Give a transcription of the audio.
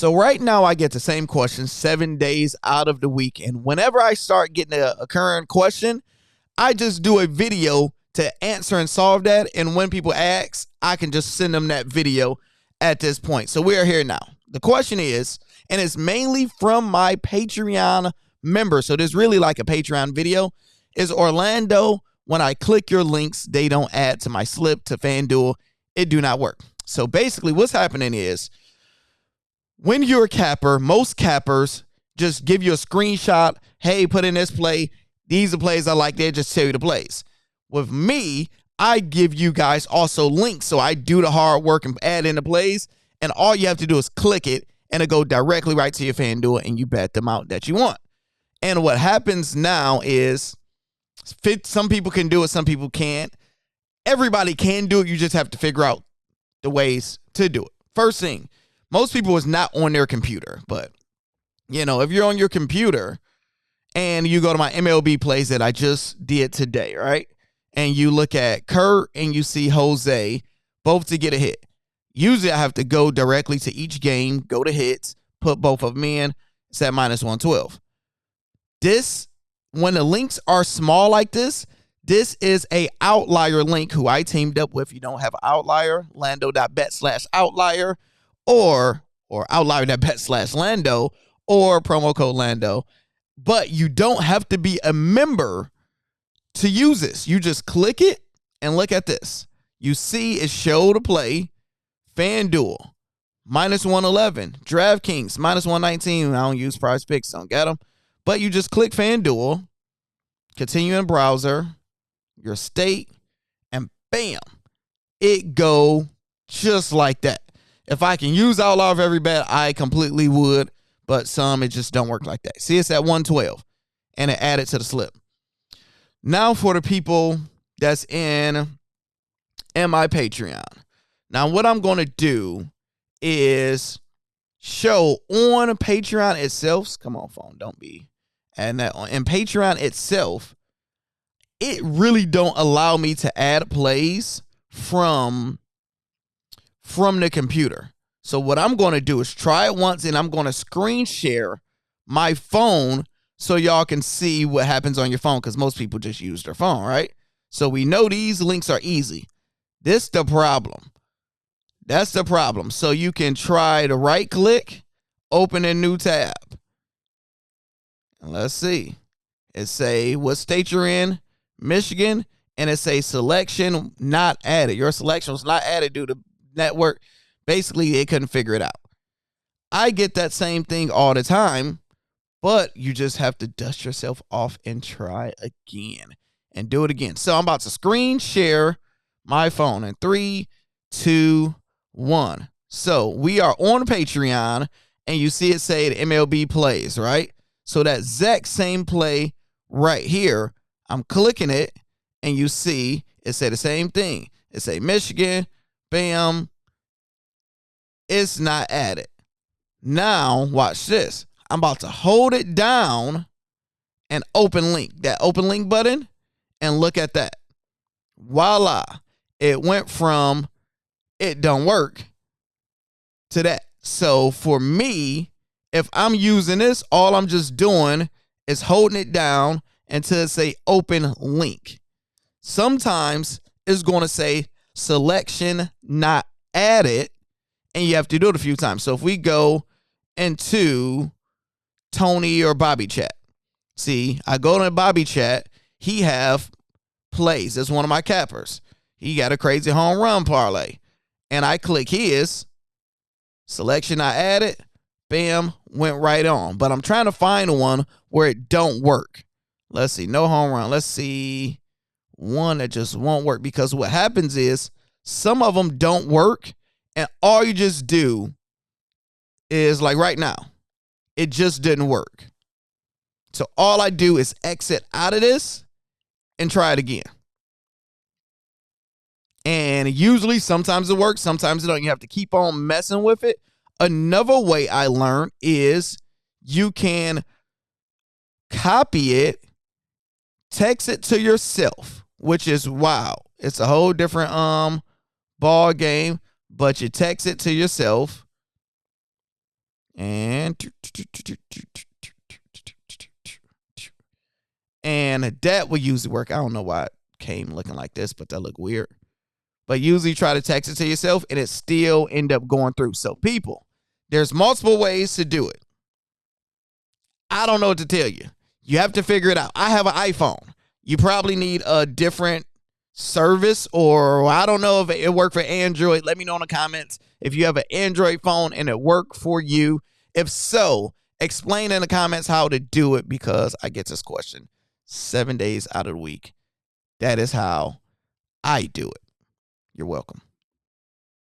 So right now I get the same question 7 days out of the week. And whenever I start getting a current question, I just do a video to answer and solve that. And when people ask, I can just send them that video at this point. So we are here now. The question is, and it's mainly from my Patreon members. So there's really like a Patreon video. Is Orlando, when I click your links, they don't add to my slip to FanDuel. It do not work. So basically what's happening is when you're a capper, most cappers just give you a screenshot. Hey, put in this play. These are plays I like. They just tell you the plays. With me, I give you guys also links. So I do the hard work and add in the plays. And all you have to do is click it and it go directly right to your FanDuel and you bet them out that you want. And what happens now is some people can do it, some people can't. Everybody can do it. You just have to figure out the ways to do it. First thing, most people is not on their computer. But, you know, if you're on your computer and you go to my MLB plays that I just did today, right? And you look at Kurt and you see Jose, both to get a hit. Usually I have to go directly to each game, go to hits, put both of them in. It's at minus 112. This, when the links are small like this is a Outlier link who I teamed up with. You don't have an Outlier, lando.bet/outlier or outlier.bet/Lando or promo code Lando. But you don't have to be a member to use this. You just click it and look at this. You see it show to play FanDuel, minus 111. DraftKings, minus 119. I don't use PrizePicks, don't get them. But you just click FanDuel, continue in browser, your state, and bam, it go just like that. If I can use Outlier of every bet, I completely would, but some, it just don't work like that. See, it's at 112, and it added to the slip. Now for the people that's in my Patreon. Now what I'm going to do is show on Patreon itself. Come on, phone, don't be adding that on. In Patreon itself, it really don't allow me to add plays from the computer. So what I'm going to do is try it once, and I'm going to screen share my phone so y'all can see what happens on your phone, because most people just use their phone, right? So we know these links are easy. This the problem. That's the problem. So you can try to right click, open a new tab. And let's see. It say what state you're in, Michigan, and it say selection not added. Your selection was not added due to network. Basically, it couldn't figure it out. I get that same thing all the time, but you just have to dust yourself off and try again and do it again. So I'm about to screen share my phone in 3, 2, 1. So we are on Patreon, and you see it say the MLB plays, right? So that exact same play right here, I'm clicking it, and you see it say the same thing. It say Michigan, bam, it's not added. Now, watch this. I'm about to hold it down and open link, that open link button, and look at that. Voila. It went from it don't work to that. So for me, if I'm using this, all I'm just doing is holding it down until it say open link. Sometimes it's going to say selection not added, and you have to do it a few times. So if we go into Tony or Bobby chat, see, I go to Bobby chat, he have plays. That's one of my cappers. He got a crazy home run parlay. And I click his, selection I added, bam, went right on. But I'm trying to find one where it don't work. Let's see, no home run. Let's see one that just won't work, because what happens is some of them don't work, and all you just do is, like right now, it just didn't work. So all I do is exit out of this and try it again. And usually sometimes it works, sometimes it don't. You have to keep on messing with it. Another way I learned is you can copy it, text it to yourself, which is wow. It's a whole different ball game, but you text it to yourself And that will usually work. I don't know why it came looking like this, but that look weird. But usually try to text it to yourself and it still end up going through. So people, there's multiple ways to do it. I don't know what to tell you. You have to figure it out. I have an iPhone. You probably need a different service, or I don't know if it worked for Android. Let me know in the comments if you have an Android phone and it worked for you. If so, explain in the comments how to do it, because I get this question 7 days out of the week. That is how I do it. You're welcome.